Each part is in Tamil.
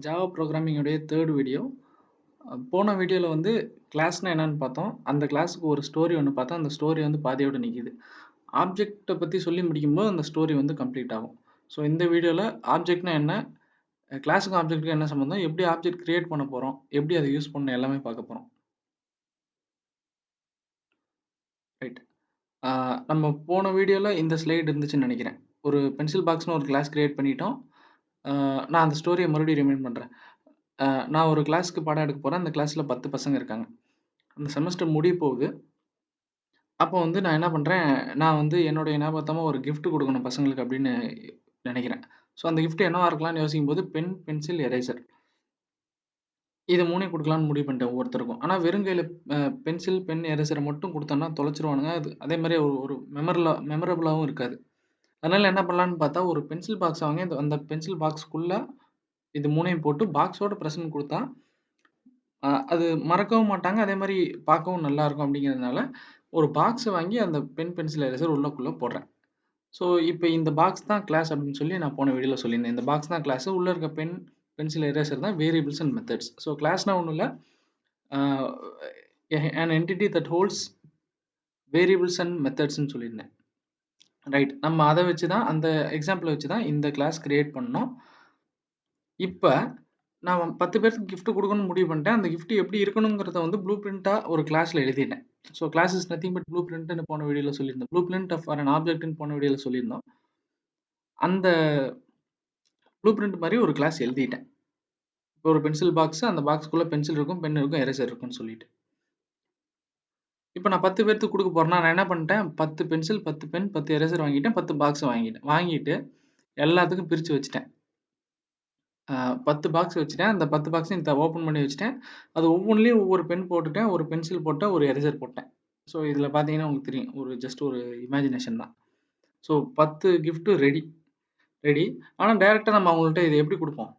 ஜாவா ப்ரோக்ராமிங் உடைய 3rd வீடியோ. போன வீடியோல வந்து கிளாஸ்னா என்னன்னு பார்த்தோம். அந்த கிளாஸ்க்கு ஒரு ஸ்டோரி ஒண்ணு பார்த்தோம். அந்த ஸ்டோரி வந்து பாதியோட நிக்குது. ஆப்ஜெக்ட்ட பத்தி சொல்லி முடிக்கும்போது அந்த ஸ்டோரி வந்து கம்ப்ளீட் ஆகும். ஸோ இந்த வீடியோல ஆப்ஜெக்ட்னா என்ன? கிளாஸ்க்கும் ஆப்ஜெக்ட்க்கும் என்ன சம்மந்தம்? எப்படி ஆப்ஜெக்ட் கிரியேட் பண்ண போறோம்? எப்படி அத யூஸ் பண்ணணும் எல்லாமே பார்க்க போறோம். ரைட். ஆ நம்ம போன வீடியோல இந்த ஸ்லைடு இருந்துச்சுன்னு நெனைக்கிறேன். ஒரு பென்சில் பாக்ஸ்ன்னு ஒரு கிளாஸ் கிரியேட் பண்ணிட்டோம். ஆ நான் அந்த ஸ்டோரிய மறுபடியும் ரிமைண்ட் பண்றேன். நான் ஒரு கிளாஸ்க்கு பாடம் எடுக்க போறேன். அந்த கிளாஸ்ல 10 பசங்க இருக்காங்க. அந்த செமஸ்டர் முடிய போகுது. அப்போ வந்து நான் என்ன பண்றேன், நான் வந்து என்னுடைய ஞாபகார்த்தமா ஒரு கிஃப்ட் குடுக்கணும் பசங்களுக்கு அப்படின்னு நெனைக்கிறேன். ஸோ அந்த கிஃப்ட் என்னவா இருக்கலாம்னு யோசிக்கும்போது பென், பென்சில், எரேசர் இது 3யும் குடுக்கலாம்னு முடிவு பண்ணிட்டேன் ஒவ்வொருத்தருக்கும். ஆனா வெறும் கையில அ பென்சில், பென், எரேசர மட்டும் குடுத்தோம்னா தொலைச்சுருவானுங்க. அது அதே மாரி ஒரு ஒரு மெமரபிளாவும் இருக்காது. அதனால என்ன பண்ணலான்னு பார்த்தா, ஒரு பென்சில் பாக்ஸ் வாங்கி அந்த பென்சில் பாக்ஸ்க்குள்ள இது 3யும் போட்டு பாக்ஸோட பிரசன்ட் குடுத்தா, அது மறக்கவும் மாட்டாங்க. அதே மாரி பார்க்கவும் நல்லாருக்கும் அப்படிங்கிறதுனால, ஒரு பாக்ஸ வாங்கி அந்த பென், பென்சில், எரேசர் உள்ளுக்குள்ள போடுறேன். ஸோ, இப்ப இந்த பாக்ஸ் தான் கிளாஸ் அப்படின்னு சொல்லி நான் போன வீடியோல சொல்லியிருந்தேன். இந்த பாக்ஸ் தான் கிளாஸ். உள்ள இருக்க பென், பென்சில், எரேசர் தான் வேரியபிள்ஸ் அண்ட் மெத்தட்ஸ். ஸோ, கிளாஸ்னா ஒண்ணும் இல்ல. Ah an entity that holds variables and மெத்தட்ஸ்ன்னு சொல்லியிருந்தேன். ரைட். நம்ம அத வச்சு தான் அந்த எக்ஸாம்பிள வச்சு தான் இந்த கிளாஸ் கிரியேட் பண்ணோம். இப்ப நான் 10 பேருக்கு கிஃப்ட் குடுக்கணும்னு முடிவு பண்ணிட்டேன். அந்த கிஃப்ட் எப்படி இருக்கணும்ங்கிறத வந்து ப்ளூ பிரிண்ட்டா ஒரு கிளாஸ்ல எழுதிட்டேன். So, class is nothing but ப்ளூ பிரிண்ட்ன்னு போன வீடியோல சொல்லியிருந்தோம். ப்ளூ பிரிண்ட் ஃபார் அன் ஆப்ஜெக்ட்ன்னு போன வீடியோல சொல்லியிருந்தோம். அந்த ப்ளூ பிரிண்ட் மாரி ஒரு கிளாஸ் எழுதிட்டேன். இப்போ ஒரு பென்சில் பாக்ஸ், அந்த பாக்ஸ்க்குள்ள பென்சில் இருக்கும், பென் இருக்கும், எரேசர் இருக்கும்னு சொல்லிட்டு. இப்ப நான் 10 பேத்துக்கு குடுக்க போறேன்னா, நான் என்ன பண்ணிட்டேன், 10 பென்சில், 10 பென், 10 எரேசர் வாங்கிட்டேன். 10 பாக்ஸ் வாங்கிட்டேன். வாங்கிட்டு எல்லாத்துக்கும் பிரிச்சு வச்சுட்டேன். 10 பாக்ஸ் வச்சுட்டேன். அந்த 10 பாக்ஸையும் ஓப்பன் பண்ணி வச்சுட்டேன். அது ஒவ்வொன்லயும் ஒவ்வொரு பென் போட்டுட்டேன். ஒரு பென்சில் போட்டேன். ஒரு எரேசர் போட்டேன். ஸோ, இதுல பார்த்தீங்கன்னா உங்களுக்கு தெரியும். ஜஸ்ட் ஒரு இமேஜினேஷன் தான். So, 10 gift ready. ரெடி. ஆனா டைரக்ட்டா நம்ம அவங்கள்ட்ட இத எப்படி குடுப்போம்?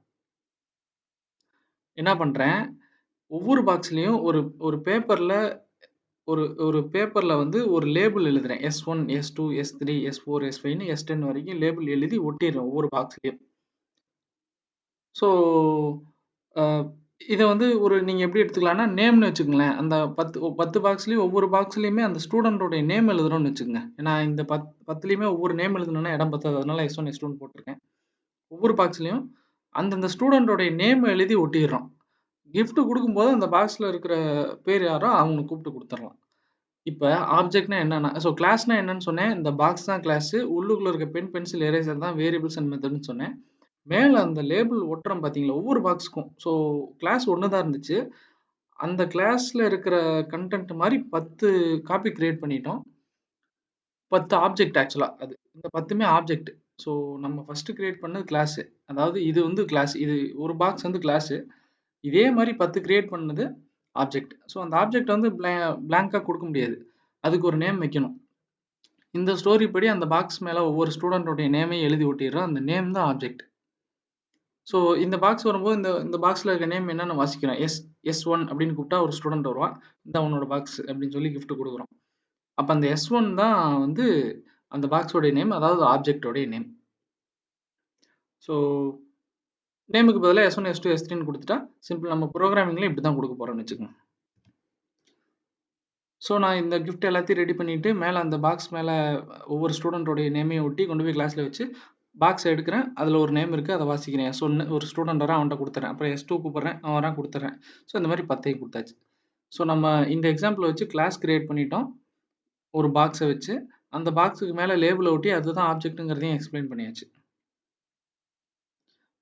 என்ன பண்றேன், ஒவ்வொரு பாக்ஸ்லயும் ஒரு ஒரு பேப்பர்ல ஒரு ஒரு பேப்பர்ல வந்து ஒரு லேபிள் எழுதுறேன். S1, S2, S3, S4, S5ன்னு S10 வரைக்கும் லேபிள் எழுதி ஒட்டிர்றேன் ஒவ்வொரு பாக்ஸ்லயும். ஸோ, அ இத வந்து நீங்க எப்படி எடுத்துக்கலாம்னா, நேம்னு வச்சுக்கங்களேன். அந்த 10 பாக்ஸ்லயும் ஒவ்வொரு பாக்ஸ்லயுமே அந்த ஸ்டூடண்ட்டோட நேம் எழுதுறோம்னு வச்சுக்கங்க. ஏன்னா இந்த 10லயுமே ஒவ்வொரு நேம் எழுதணும்னா இடம் பத்தாது. அதனால S1, S2ன்னு போட்டுருக்கேன். ஒவ்வொரு பாக்ஸ்லயும் அந்தந்த ஸ்டூடண்ட்டோட நேம் எழுதி ஒட்டிர்றோம். கிஃப்ட் குடுக்கும்போது அந்த பாக்ஸ்ல இருக்கிற பேர் யாரோ அவங்கள கூப்பிட்டு குடுத்துரலாம். இப்ப ஆப்ஜெக்ட்னா என்னன்னா கிளாஸ்னா என்னன்னு சொன்னேன். இந்த பாக்ஸ் தான் கிளாஸு. உள்ளுக்குள்ள இருக்க பென், பென்சில், எரேசர் தான் வேரியபிள்ஸ் அண்ட் மெத்தட்ன்னு சொன்னேன். மேல அந்த லேபிள் ஒட்டுறோம் பார்த்தீங்களா, ஒவ்வொரு பாக்ஸ்க்கும். கிளாஸ் ஒண்ணு தான் இருந்துச்சு. அந்த கிளாஸ்ல இருக்கிற கன்டென்ட் மாரி 10 காப்பி கிரியேட் பண்ணிட்டோம். 10 ஆப்ஜெக்ட் ஆக்சுவலா அது. இந்த 10மே ஆப்ஜெக்ட். ஸோ நம்ம ஃபர்ஸ்ட் கிரியேட் பண்ணது கிளாஸு. அதாவது இது வந்து கிளாஸ். இது ஒரு பாக்ஸ் வந்து கிளாஸு. இதே மாரி 10 கிரியேட் பண்ணது ஆப்ஜெக்ட். அந்த ஆப்ஜெக்ட் வந்து பிளாங்க்கா குடுக்க முடியாது. அதுக்கு ஒரு நேம் வைக்கணும். இந்த ஸ்டோரி படி அந்த பாக்ஸ் மேல ஒவ்வொரு ஸ்டூடண்ட்டோட நேமையும் எழுதி ஒட்டிர்றோம். அந்த நேம் தான் ஆப்ஜெக்ட். இந்த பாக்ஸ் வரும்போது இந்த இந்த பாக்ஸ்ல இருக்க நேம் என்னன்னு வாசிக்கிறோம். S1 அப்படின்னு கூப்பிட்டா ஒரு ஸ்டூடண்ட் வருவான். இந்தா உன்னோட பாக்ஸ் அப்படின்னு சொல்லி கிஃப்ட் குடுக்குறோம். அப்ப அந்த S1 தான் வந்து அந்த பாக்ஸோட நேம். அதாவது ஆப்ஜெக்ட்டோட நேம். ஸோ நேமுக்கு பதிலா S1, S2, S3ன்னு குடுத்துட்டா, சிம்பிள் நம்ம புரோகிராமிங்ல இப்படி தான் குடுக்க போறோம்னு வச்சுக்கோங்க. நான் இந்த கிஃப்ட் எல்லாத்தையும் ரெடி பண்ணிட்டு, மேல அந்த பாக்ஸ் மேல ஒவ்வொரு ஸ்டூடண்ட்டோடைய நேமையும் ஒட்டி கொண்டு போய் கிளாஸ்ல வச்சு, பாக்ஸ எடுக்கிறேன். அதுல ஒரு நேம் இருக்கு. அத வாசிக்கிறேன். S1 ஒரு ஸ்டூடண்ட் வரான். அவன்ட்ட குடுத்துர்றேன். அப்புறம் S2 கூப்பிடுறேன். அவன் வரான் குடுத்துர்றேன். இந்த மாரி 10யும் குடுத்தாச்சு. நம்ம இந்த எக்ஸாம்பிள வச்சு கிளாஸ் கிரியேட் பண்ணிட்டோம். ஒரு பாக்ஸ வச்சு. அந்த பாக்ஸுக்கு மேல லேபிள ஒட்டி அதுதான் ஆப்ஜெக்ட்ங்கிறதையும் எக்ஸ்ப்ளைன் பண்ணியாச்சு.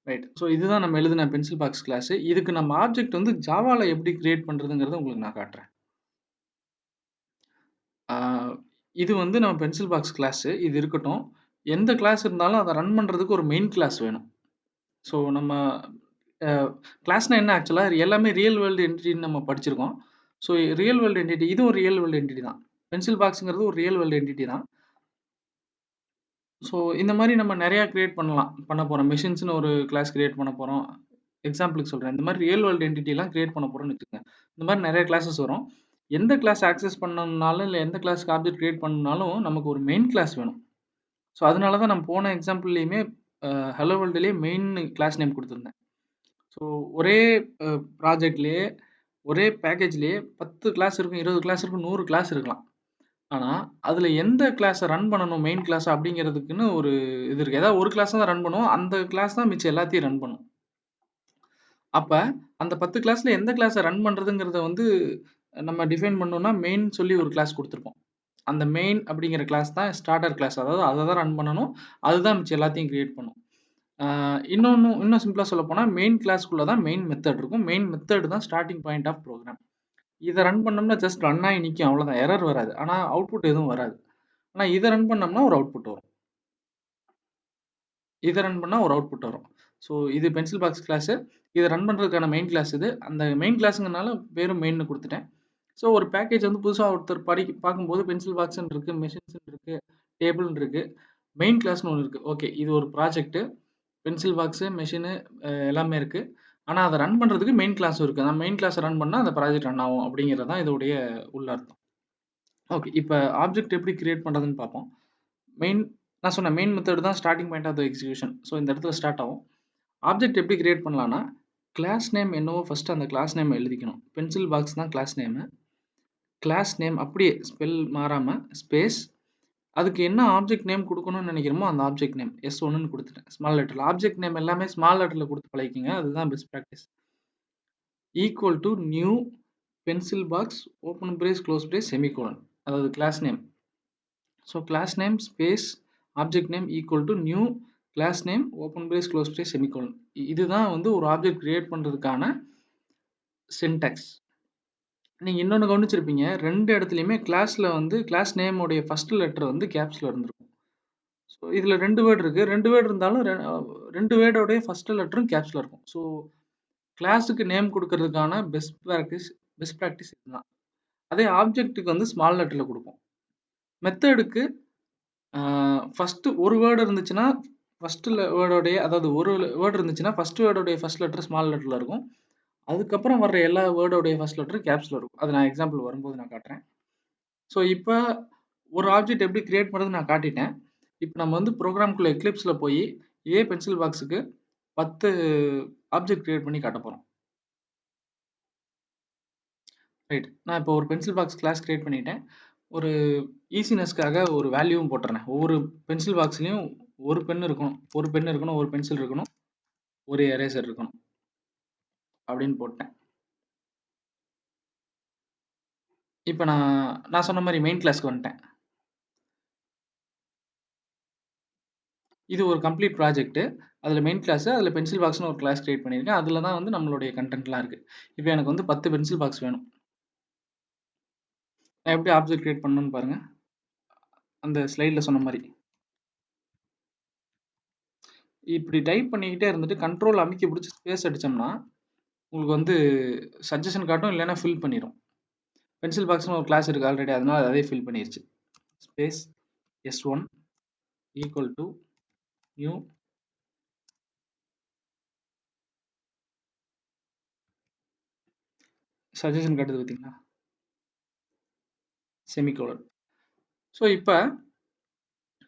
ரைட். இதுதான் நம்ம எழுதின பென்சில் பாக்ஸ் கிளாஸ். இதுக்கு நம்ம ஆப்ஜெக்ட் வந்து ஜாவால எப்படி கிரியேட் பண்றதுங்கிறத உங்களுக்கு நான் காட்டுறேன். ஆ இது வந்து நம்ம பென்சில் பாக்ஸ் கிளாஸு. இது இருக்கட்டும். எந்த கிளாஸ் இருந்தாலும் அத ரன் பண்றதுக்கு ஒரு மெயின் கிளாஸ் வேணும். நம்ம அ கிளாஸ்னா என்ன ஆக்சுவலா எல்லாமே ரியல் வேர்ல்ட் என்டிட்டின்னு நம்ம படிச்சிருக்கோம். ரியல் வேர்ல்ட் என்டிட்டி இதுவும் ஒரு ரியல் வேர்ல்ட் என்டிட்டி தான். பென்சில் பாக்ஸ்ங்கிறது ஒரு ரியல் வேர்ல்ட் என்டிட்டி தான். இந்த மாரி நம்ம நெறையா கிரியேட் பண்ண போறோம். மெஷின்ஸ்ன்னு ஒரு கிளாஸ் கிரியேட் பண்ண போறோம். எக்ஸாம்பிளுக்கு சொல்றேன். இந்த மாரி ரியல் வேர்ல்ட் என்டிட்டிலாம் கிரியேட் பண்ண போறோம்னு வச்சுக்கங்க. இந்த மாரி நெறைய கிளாஸஸ் வரும். எந்த கிளாஸ் ஆக்சஸ் பண்ணணும்னாலும், இல்ல எந்த கிளாஸ்க்கு ஆப்ஜெக்ட் கிரியேட் பண்ணணும்னாலும் நமக்கு ஒரு மெயின் கிளாஸ் வேணும். அதனால தான் நான் போன எக்ஸாம்பிள்லயுமே ஹலோ வேர்ல்டுலயே மெயின் கிளாஸ் நேம் குடுத்திருந்தேன். ஸோ ஒரே ப்ராஜெக்ட்லயே, ஒரே பேக்கேஜ்லயே 10 கிளாஸ் இருக்கும், 20 கிளாஸ் இருக்கும், 100 கிளாஸ் இருக்கலாம். ஆனா, அதுல எந்த கிளாஸ ரன் பண்ணணும் மெயின் கிளாஸா அப்படிங்கிறதுக்குன்னு ஒரு இது இருக்கு. ஏதாவது ஒரு கிளாஸ் தான் ரன் பண்ணுவோம். அந்த கிளாஸ் தான் மிச்சம் எல்லாத்தையும் ரன் பண்ணும். அப்ப அந்த 10 கிளாஸ்ல எந்த கிளாஸ ரன் பண்றதுங்கிறத வந்து நம்ம டிஃபைன் பண்ணோம்னா, மெயின் சொல்லி ஒரு கிளாஸ் குடுத்துருப்போம். அந்த மெயின் அப்படிங்கிற கிளாஸ் தான் ஸ்டார்ட்டர் கிளாஸ். அதாவது அத தான் ரன் பண்ணணும். அதுதான் மிச்சம் எல்லாத்தையும் கிரியேட் பண்ணும். ஆ இன்னும் சிம்பிளா சொல்லப்போனா, மெயின் கிளாஸ்க்குள்ள தான் மெயின் மெத்தட் இருக்கும். மெயின் மெத்தட் தான் ஸ்டார்ட்டிங் பாயிண்ட் ஆஃப் புரோகிராம். இத ரன் பண்ணோம்னா ஜஸ்ட் ரன் ஆயி நிக்கும் அவ்வளோதான். எரர் வராது. ஆனா அவுட்புட் எதுவும் வராது. ஆனா இத ரன் பண்ணோம்னா ஒரு அவுட்புட் வரும். இத ரன் பண்ணா ஒரு அவுட்புட் வரும். ஸோ இது பென்சில் பாக்ஸ் கிளாஸு. இத ரன் பண்றதுக்கான மெயின் கிளாஸ் இது. அந்த மெயின் கிளாஸ்ங்கனால பேரும் மெயின்னு குடுத்துட்டேன். ஸோ ஒரு பேக்கேஜ் வந்து புதுசா ஒருத்தர் பார்க்கும்போது பென்சில் பாக்ஸ்ன்னு இருக்கு, மெஷின்ஸ்ன்னு இருக்கு, டேபிள்ன்னு இருக்கு. மெயின் கிளாஸ்ன்னு ஒண்ணு இருக்கு. ஓகே. இது ஒரு ப்ராஜெக்ட். பென்சில் பாக்ஸு, மெஷினு எல்லாமே இருக்கு. ஆனா அத ரன் பண்றதுக்கு மெயின் கிளாஸும் இருக்கு. நான் மெயின் கிளாஸ ரன் பண்ணா அந்த ப்ராஜெக்ட் ரன் ஆகும் அப்படிங்கிறது தான் இதோடைய உள்ளர்த்தம். ஓகே. இப்ப ஆப்ஜெக்ட் எப்படி கிரியேட் பண்றதுன்னு பார்ப்போம். மெயின் நான் சொன்னேன் மெயின் மெத்தட் தான் starting point of the execution. So இந்த இடத்துல ஸ்டார்ட் ஆகும். ஆப்ஜெக்ட் எப்படி கிரியேட் பண்ணலாம்னா, கிளாஸ் நேம் என்னவோ ஃபர்ஸ்ட் அந்த கிளாஸ் நேம் எழுதிக்கணும். பென்சில் பாக்ஸ் தான் கிளாஸ் நேமு. கிளாஸ் நேம் அப்படியே ஸ்பெல் மாறாம ஸ்பேஸ் அதுக்கு என்ன ஆப்ஜெக்ட் நேம் குடுக்கணும்னு நெனைக்கிறோமோ அந்த ஆப்ஜெக்ட் நேம் S1ன்னு குடுத்துட்டேன். ஸ்மால் லெட்டர்ல. ஆப்ஜெக்ட் நேம் எல்லாமே ஸ்மால் லெட்டர்ல குடுத்து பழகிக்கங்க. அதுதான் best practice. Equal to new pencil box open brace, close brace, semicolon. அதாவது class name. So class name space object name equal to new class name open brace, close brace, semicolon. இதுதான் வந்து ஒரு ஆப்ஜெக்ட் கிரியேட் பண்றதுக்கான சின்டாக்ஸ். நீங்க இன்னொன்னு கவனிச்சிருப்பீங்க. 2 இடத்துலயுமே கிளாஸ்ல வந்து கிளாஸ் நேம் உடைய ஃபர்ஸ்ட் லெட்டர் வந்து கேப்ஸ்ல இருந்திருக்கும். ஸோ இதுல 2 வேர்ட் இருக்கு. 2 வேர்ட் இருந்தாலும் 2 வேர்டோடைய ஃபர்ஸ்ட் லெட்டரும் கேப்ஸ்ல இருக்கும். ஸோ கிளாஸ்க்கு நேம் குடுக்கறதுக்கான பெஸ்ட் பிராக்டிஸ் இதுதான். அதே ஆப்ஜெக்ட்க்கு வந்து ஸ்மால் லெட்டர்ல குடுப்போம். மெத்தடுக்கு ஃபர்ஸ்ட் ஒரு வேர்ட் இருந்துச்சுன்னா, ஃபர்ஸ்ட் வேர்டோடைய அதாவது ஒரு வேர்ட் இருந்துச்சுன்னா, ஃபர்ஸ்ட் வேர்டோடைய ஃபர்ஸ்ட் லெட்டர் ஸ்மால் லெட்டர்ல இருக்கும். அதுக்கப்புறம் வர்ற எல்லா வேர்டோடைய ஃபர்ஸ்ட் லெட்டரும் கேப்ஸ்ல இருக்கும். அது நான் எக்ஸாம்பிள் வரும்போது நான் காட்டுறேன். ஸோ இப்ப ஒரு ஆப்ஜெக்ட் எப்படி கிரியேட் பண்றதுன்னு நான் காட்டிட்டேன். இப்ப நம்ம வந்து ப்ரோகிராம்க்குள்ள எக்லிப்ஸ்ல போயி, இதே பென்சில் பாக்ஸுக்கு 10 ஆப்ஜெக்ட் கிரியேட் பண்ணி காட்டப் போறோம். ரைட். நான் இப்போ ஒரு பென்சில் பாக்ஸ் கிளாஸ் கிரியேட் பண்ணிட்டேன். ஒரு ஈஸினஸ்க்காக ஒரு வேல்யூவும் போட்டுறேன். ஒவ்வொரு பென்சில் பாக்ஸ்லயும் ஒரு பென் இருக்கணும். ஒரு பென் இருக்கணும், ஒரு பென்சில் இருக்கணும், ஒரு எரேசர் இருக்கணும் அப்படின்னு போட்டேன். இப்ப நான் நான் சொன்ன மாரி மெயின் கிளாஸ்க்கு வந்துட்டேன். இது ஒரு கம்ப்ளீட் ப்ராஜெக்ட். அதுல மெயின் கிளாஸ், அதுல பென்சில் பாக்ஸ்னு ஒரு கிளாஸ் கிரியேட் பண்ணியிருக்கேன். அதுல தான் வந்து நம்மளுடைய கன்டென்ட்லாம் இருக்கு. இப்போ எனக்கு வந்து 10 பென்சில் பாக்ஸ் வேணும். நான் எப்படி ஆப்ஜெக்ட் கிரியேட் பண்ணணும்னு பாருங்க. அந்த ஸ்லைட்ல சொன்ன மாரி. இப்படி டைப் பண்ணிக்கிட்டே இருந்துட்டு கண்ட்ரோல் அமுக்கி பிடிச்சு ஸ்பேஸ் அடிச்சோம்னா, உங்களுக்கு வந்து சஜஷன் காட்டும், இல்லைன்னா ஃபில் பண்ணிரும். பென்சில் பாக்ஸ்னு ஒரு கிளாஸ் இருக்கு ஆல்ரெடி. அதனால அதே ஃபில் பண்ணிருச்சு. Space S1 equal to new suggestion காட்டுது பார்த்தீங்களா? செமிகோலன். ஸோ இப்ப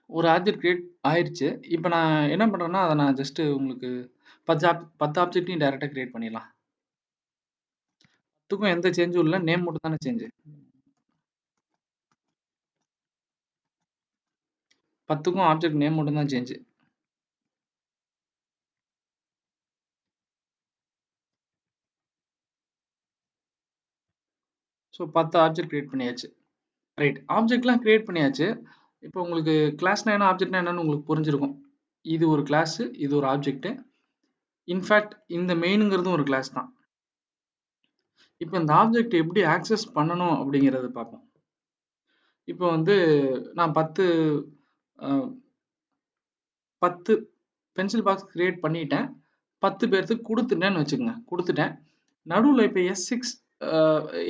ஒரு ஆப்ஜெக்ட் கிரியேட் ஆயிருச்சு. இப்ப நான் என்ன பண்றேன்னா, அத நான் ஜஸ்ட் உங்களுக்கு 10 ஆப்ஜெக்ட்டையும் டைரக்ட்டா கிரியேட் பண்ணிடலாம். 10க்கும் எந்த சேஞ்சும் இல்ல. நேம் மட்டும் தானே சேஞ்சு. 10க்கும் ஆப்ஜெக்ட் நேம் மட்டும் தான் சேஞ்சு. ஸோ 10 ஆப்ஜெக்ட் கிரியேட் பண்ணியாச்சு. ரைட். ஆப்ஜெக்ட்லாம் கிரியேட் பண்ணியாச்சு. இப்போ உங்களுக்கு கிளாஸ்னா என்ன, ஆப்ஜெக்ட்னா என்னன்னு உங்களுக்கு புரிஞ்சிருக்கும். இது ஒரு கிளாஸ், இது ஒரு ஆப்ஜெக்ட். இன்ஃபேக்ட் இந்த மெயின்ங்கிறதும் ஒரு கிளாஸ் தான். இப்போ இந்த ஆப்ஜெக்ட் எப்படி ஆக்சஸ் பண்ணணும் அப்படிங்கிறத பார்ப்போம். இப்போ வந்து நான் 10 பென்சில் பாக்ஸ் கிரியேட் பண்ணிட்டேன். 10 பேர்த்துக்கு குடுத்துட்டேன்னு வச்சுக்கங்க. குடுத்துட்டேன். நடுவுல இப்ப S6 அ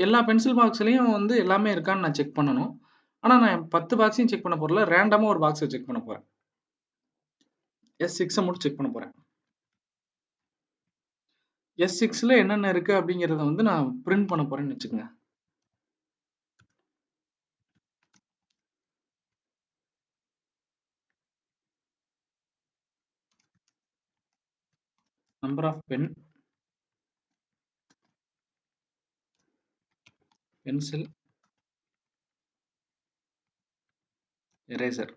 எல்லா பென்சில் பாக்ஸ்லயும் வந்து எல்லாமே இருக்கான்னு நான் செக் பண்ணணும். ஆனா நான் 10 பாக்ஸையும் செக் பண்ண போறல. ரேண்டமா ஒரு பாக்ஸ செக் பண்ண போறேன். S6 மட்டும் செக் பண்ண போறேன். S6ல என்னென்ன இருக்கு அப்படிங்கிறத வந்து நான் பிரிண்ட் பண்ண போறேன்னு வச்சுக்கங்க. Number of pen, pencil eraser.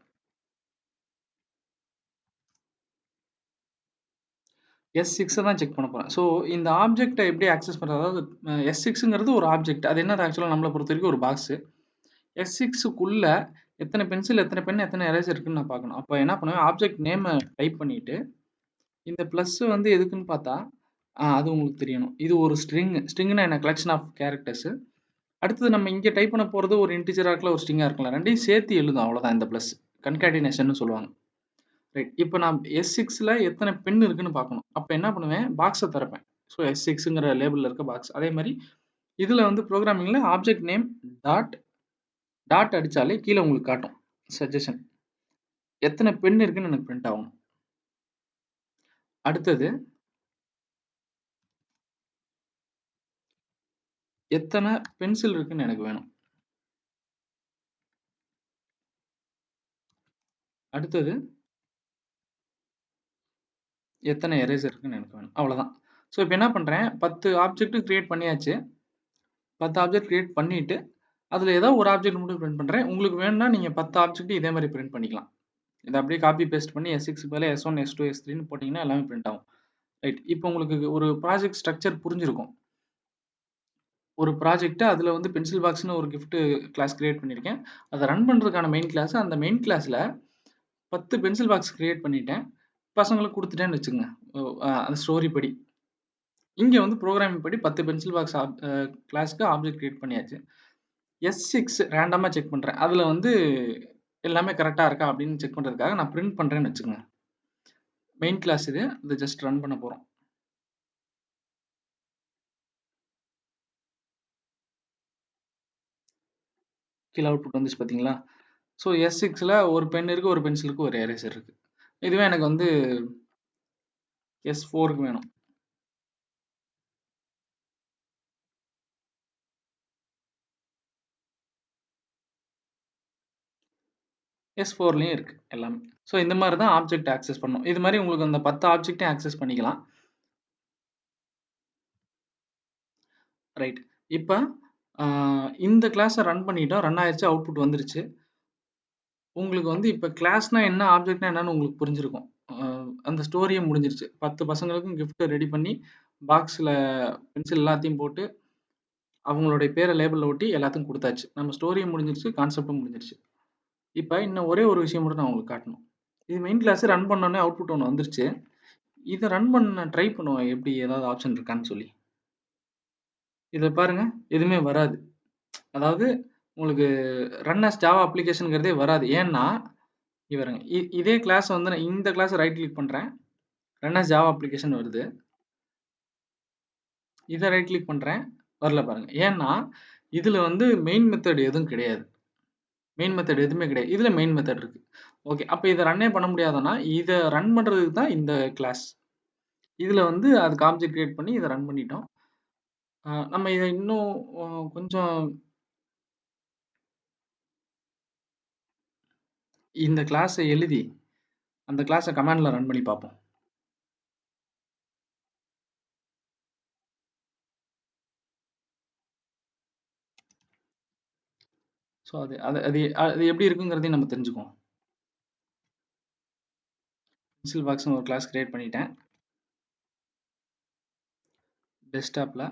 S6 தான் செக் பண்ண போறேன். ஸோ இந்த ஆப்ஜெக்ட்ட எப்படி ஆக்சஸ் பண்றது? அதாவது S6ங்கிறது ஒரு ஆப்ஜெக்ட். அது என்னது ஆக்சுவலா நம்மள பொறுத்தவரைக்கும் ஒரு பாக்ஸு. S6க்குள்ள எத்தன பென்சில், எத்தன பென், எத்தன எரேசர் இருக்குன்னு நான் பார்க்கணும். அப்ப என்ன பண்ணுவேன், ஆப்ஜெக்ட் நேம டைப் பண்ணிட்டு, இந்த பிளஸ் வந்து எதுக்குன்னு பார்த்தா, அது உங்களுக்கு தெரியணும். இது ஒரு ஸ்ட்ரிங். ஸ்ட்ரிங்னா என்ன? Collection of characters. அடுத்தது நம்ம இங்க டைப் பண்ண போறது ஒரு இன்டிஜரா இருக்கலாம், ஒரு ஸ்ட்ரிங்கா இருக்கலாம். 2யும் சேர்த்து எழுதும் அவ்வளோதான் இந்த பிளஸ். கன்காட்டினேஷன்னு சொல்லுவாங்க. ரைட். இப்ப நான் S6ல எத்தன பென் இருக்குன்னு பார்க்கணும். அப்ப என்ன பண்ணுவேன், பாக்ஸ திறப்பேன். ஸோ S6ங்கிற லேபிள்ல இருக்க பாக்ஸ். அதே மாரி இதுல வந்து புரோகிராமிங்ல ஆப்ஜெக்ட் நேம் டாட் டாட் அடிச்சாலே கீழ உங்களுக்கு காட்டும். சஜஷன். எத்தன பென் இருக்குன்னு எனக்கு பிரிண்ட் ஆகணும். அடுத்தது எத்தன பென்சில் இருக்குன்னு எனக்கு வேணும். அடுத்தது எத்தன எரேசர் இருக்குன்னு எனக்கு வேணும். அவ்வளோதான். ஸோ இப்ப என்ன பண்றேன், 10 ஆப்ஜெக்ட் கிரியேட் பண்ணியாச்சு. 10 ஆப்ஜெக்ட் கிரியேட் பண்ணிட்டு, அதுல ஏதோ ஒரு ஆப்ஜெக்ட் மட்டும் பிரிண்ட் பண்றேன். உங்களுக்கு வேணும்னா நீங்க 10 ஆப்ஜெக்ட் இதே மாரி பிரிண்ட் பண்ணிக்கலாம். இத அப்படியே காப்பி பேஸ்ட் பண்ணி S6 பதிலா S1, S2, S3ன்னு போட்டீங்கன்னா எல்லாமே பிரிண்ட் ஆகும். ரைட். இப்போ உங்களுக்கு ஒரு ப்ராஜெக்ட் ஸ்ட்ரக்சர் புரிஞ்சிருக்கும். ஒரு ப்ராஜெக்ட் அதுல வந்து பென்சில் பாக்ஸ்ன்னு ஒரு கிஃப்ட் கிளாஸ் கிரியேட் பண்ணியிருக்கேன். அத ரன் பண்றதுக்கான மெயின் கிளாஸ். அந்த மெயின் கிளாஸ்ல 10 பென்சில் பாக்ஸ் கிரியேட் பண்ணிட்டேன். பசங்களுக்கு குடுத்துட்டேன்னு வச்சுக்கங்க. அந்த ஸ்டோரி படி. இங்க வந்து புரோகிராமிங் படி 10 பென்சில் பாக்ஸ் கிளாஸ்க்கு ஆப்ஜெக்ட் கிரியேட் பண்ணியாச்சு. S6 ரேண்டமா செக் பண்றேன். அதுல வந்து எல்லாமே கரெக்ட்டா இருக்கா அப்படின்னு செக் பண்றதுக்காக நான் பிரிண்ட் பண்றேன்னு வச்சுக்கங்க. மெயின் கிளாஸ் இது. இத ஜஸ்ட் ரன் பண்ண போறோம். கீழ அவுட்புட் வந்துச்சு பார்த்தீங்களா? ஸோ S6ல ஒரு பென் இருக்கு, ஒரு பென்சிலுக்கு ஒரு எரேசர் இருக்கு. இதுவே எனக்கு வந்து S4க்கு வேணும். S4லயும் இருக்கு எல்லாமே. ஸோ இந்த மாரி தான் ஆப்ஜெக்ட் ஆக்சஸ் பண்ணணும். இது மாரி உங்களுக்கு அந்த 10 ஆப்ஜெக்ட்டையும் ஆக்சஸ் பண்ணிக்கலாம். ரைட். இப்ப அ இந்த கிளாஸ ரன் பண்ணிட்டோம். ரன் ஆயிருச்சு. அவுட்புட் வந்துருச்சு. உங்களுக்கு வந்து இப்ப கிளாஸ்னா என்ன, ஆப்ஜெக்ட்னா என்னன்னு உங்களுக்கு புரிஞ்சிருக்கும். அந்த ஸ்டோரியே முடிஞ்சிருச்சு. 10 பசங்களுக்கும் கிஃப்ட் ரெடி பண்ணி, பாக்ஸ்ல பென்சில் எல்லாத்தையும் போட்டு, அவங்களுடைய பேர லேபிள்ல ஒட்டி எல்லாத்துக்கும் குடுத்தாச்சு. நம்ம ஸ்டோரியும் முடிஞ்சிருச்சு, கான்செப்ட்டும் முடிஞ்சிருச்சு. இப்ப இன்னும் ஒரே ஒரு விஷயம் மட்டும் நான் உங்களுக்கு காட்டணும். இது மெயின் கிளாஸ் ரன் பண்ணோனே அவுட்புட் ஒண்ணு வந்துருச்சு. இத ரன் பண்ண ட்ரை பண்ணுவோம். எப்படி ஏதாவது ஆப்ஷன் இருக்கான்னு சொல்லி. இத பாருங்க. எதுவுமே வராது. அதாவது உங்களுக்கு ரன் அஸ் ஜாவா அப்ளிகேஷன்ங்கிறதே வராது. ஏன்னா, இங்க பாருங்க. இதே கிளாஸ் வந்து நான் இந்த கிளாஸ ரைட் கிளிக் பண்றேன். ரன் அஸ் ஜாவா அப்ளிகேஷன் வருது. இத ரைட் கிளிக் பண்றேன். வரல பாருங்க. ஏன்னா, இதுல வந்து மெயின் மெத்தட் எதுவும் கிடையாது. மெயின் மெத்தட் எதுவுமே கிடையாது. இதுல மெயின் மெத்தட் இருக்கு. ஓகே. அப்ப இத ரன்னே பண்ண முடியாதுன்னா, இத ரன் பண்றதுக்கு தான் இந்த கிளாஸ். இதுல வந்து அதுக்கு ஆப்ஜெக்ட் கிரியேட் பண்ணி இத ரன் பண்ணிட்டோம். நம்ம இத இன்னும் கொஞ்சம் இந்த கிளாஸ எழுதி, அந்த கிளாஸ கமாண்ட்ல ரன் பண்ணி பார்ப்போம். ஸோ அது அது அது அது எப்படி இருக்குங்கிறதையும் நம்ம தெரிஞ்சுக்குவோம். பென்சில் பாக்ஸ்ன்னு ஒரு கிளாஸ் கிரியேட் பண்ணிட்டேன். டெஸ்க்டாப்ல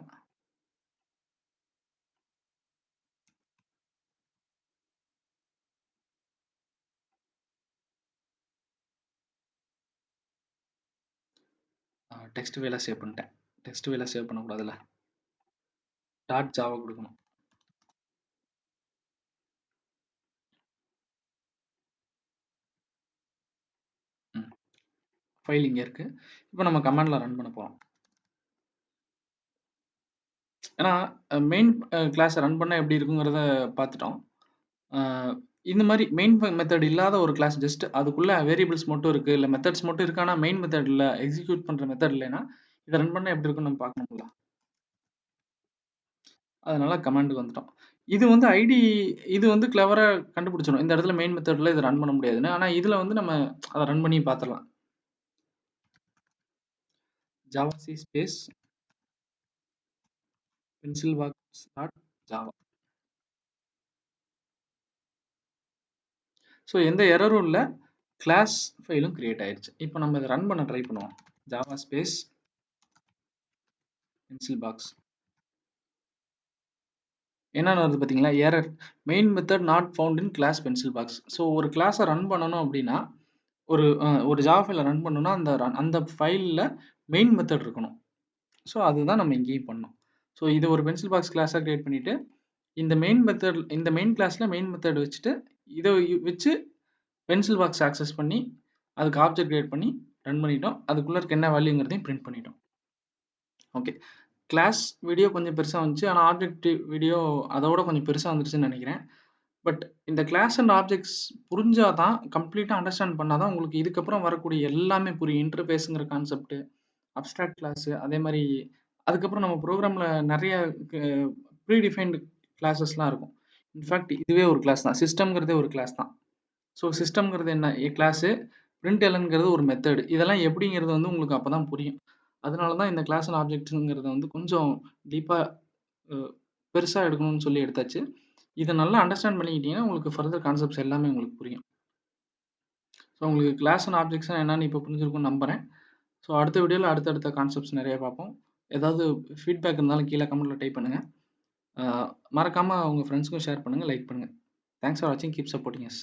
டெக்ஸ்ட் ஃபைலா சேவ் பண்ணிட்டேன். டெக்ஸ்ட் ஃபைலா சேவ் பண்ணக்கூடாதுல்ல. டாட் ஜாவா குடுக்கணும். ம். ஃபைல் இங்க இருக்கு. இப்ப நம்ம கமாண்ட்ல ரன் பண்ண போறோம். ஏன்னா, மெயின் கிளாஸ ரன் பண்ணா எப்படி இருக்குங்கிறத பார்த்துட்டோம். அ இந்த மாரி மெயின் மெத்தட் இல்லாத ஒரு கிளாஸ் ஜஸ்ட் அதுக்குள்ள வேரியபிள்ஸ் மட்டும் இருக்கு. இல்ல மெத்தட்ஸ் மட்டும் இருக்கு. ஆனா மெயின் மெத்தட் இல்ல. எக்ஸிக்யூட் பண்ற மெத்தட் இல்லைன்னா, இத ரன் பண்ணா எப்படி இருக்கும்னு நம்ம பார்க்கணும்ல. அதனால கமாண்டுக்கு வந்துட்டோம். இது வந்து ஐடி இது வந்து கிளவரா கண்டுபிடிச்சிரும். இந்த இடத்துல மெயின் மெத்தட்ல இத ரன் பண்ண முடியாதுன்னு. ஆனா இதுல வந்து நம்ம அத ரன் பண்ணி பார்த்துரலாம். Javac space pencil box dot Java. So எந்த எரரும் இல்லை, கிளாஸ் ஃபைலும் கிரியேட் ஆயிடுச்சு. இப்போ நம்ம இதை ரன் பண்ண ட்ரை பண்ணுவோம். ஜாவா ஸ்பேஸ் பென்சில் பாக்ஸ் என்னென்ன வருது பார்த்தீங்களா? Error main method not found in class pencil box. So ஒரு கிளாஸை ரன் பண்ணணும் அப்படின்னா, ஒரு ஜாவா ஃபைலை ரன் பண்ணணும்னா அந்த ஃபைலில் மெயின் மெத்தட் இருக்கணும். ஸோ அதுதான் நம்ம இங்கேயும் பண்ணோம். ஸோ இது ஒரு பென்சில் பாக்ஸ் கிளாஸாக கிரியேட் பண்ணிவிட்டு, இந்த மெயின் கிளாஸில் மெயின் மெத்தட் வச்சுட்டு, இதை வச்சு பென்சில் பாக்ஸ் ஆக்சஸ் பண்ணி அதுக்கு ஆப்ஜெக்ட் கிரியேட் பண்ணி ரன் பண்ணிட்டோம். அதுக்குள்ளே இருக்க என்ன வேல்யூங்கிறதையும் பிரிண்ட் பண்ணிட்டோம். ஓகே, கிளாஸ் வீடியோ கொஞ்சம் பெருசாக வந்துச்சு, ஆனால் ஆப்ஜெக்ட் வீடியோ அதோட கொஞ்சம் பெருசாக வந்துருச்சுன்னு நினைக்கிறேன். பட் இந்த கிளாஸ் அண்ட் ஆப்ஜெக்ட்ஸ் புரிஞ்சால் தான், கம்ப்ளீட்டாக அண்டர்ஸ்டாண்ட் பண்ணால் தான் உங்களுக்கு இதுக்கப்புறம் வரக்கூடிய எல்லாமே புரியும். இன்டர்ஃபேஸுங்கிற கான்செப்ட்டு, அப்ஸ்ட்ராக்ட் கிளாஸு, அதே மாதிரி அதுக்கப்புறம் நம்ம ப்ரோக்ராமில் நிறைய ப்ரீ டிஃபைன்டு கிளாஸஸ்லாம் இருக்கும். இன்ஃபேக்ட் இதுவே ஒரு கிளாஸ் தான், சிஸ்டம்ங்கிறதே ஒரு கிளாஸ் தான். ஸோ சிஸ்டம்ங்கிறது என்ன கிளாஸு, பிரிண்டெல்ங்கிறது ஒரு மெத்தடு. இதெல்லாம் எப்படிங்கிறது வந்து உங்களுக்கு அப்போ தான் புரியும். அதனால தான் இந்த கிளாஸ் அண்ட் ஆப்ஜெக்ட்ஸுங்கிறத வந்து கொஞ்சம் டீப்பாக பெருசாக எடுக்கணும்னு சொல்லி எடுத்தாச்சு. இதை நல்லா அண்டர்ஸ்டாண்ட் பண்ணிக்கிட்டீங்கன்னா உங்களுக்கு ஃபர்தர் கான்செப்ட்ஸ் எல்லாமே உங்களுக்கு புரியும். ஸோ உங்களுக்கு கிளாஸ் அண்ட் ஆப்ஜெக்ட்ஸ்னால் என்னன்னு இப்போ புரிஞ்சிருக்கும்னு நம்புகிறேன். ஸோ அடுத்த வீடியோவில் அடுத்தடுத்த கான்செப்ட்ஸ் நிறைய பார்ப்போம். ஏதாவது ஃபீட்பேக் இருந்தாலும் கீழே கமெண்ட்டில் டைப் பண்ணுங்கள். மறக்காமல் உங்கள் ஃப்ரெண்ட்ஸுக்கும் ஷேர் பண்ணுங்கள், லைக் பண்ணுங்கள். தேங்க்ஸ் ஃபார் வாட்சிங், கீப் சப்போர்ட்டிங் அஸ்.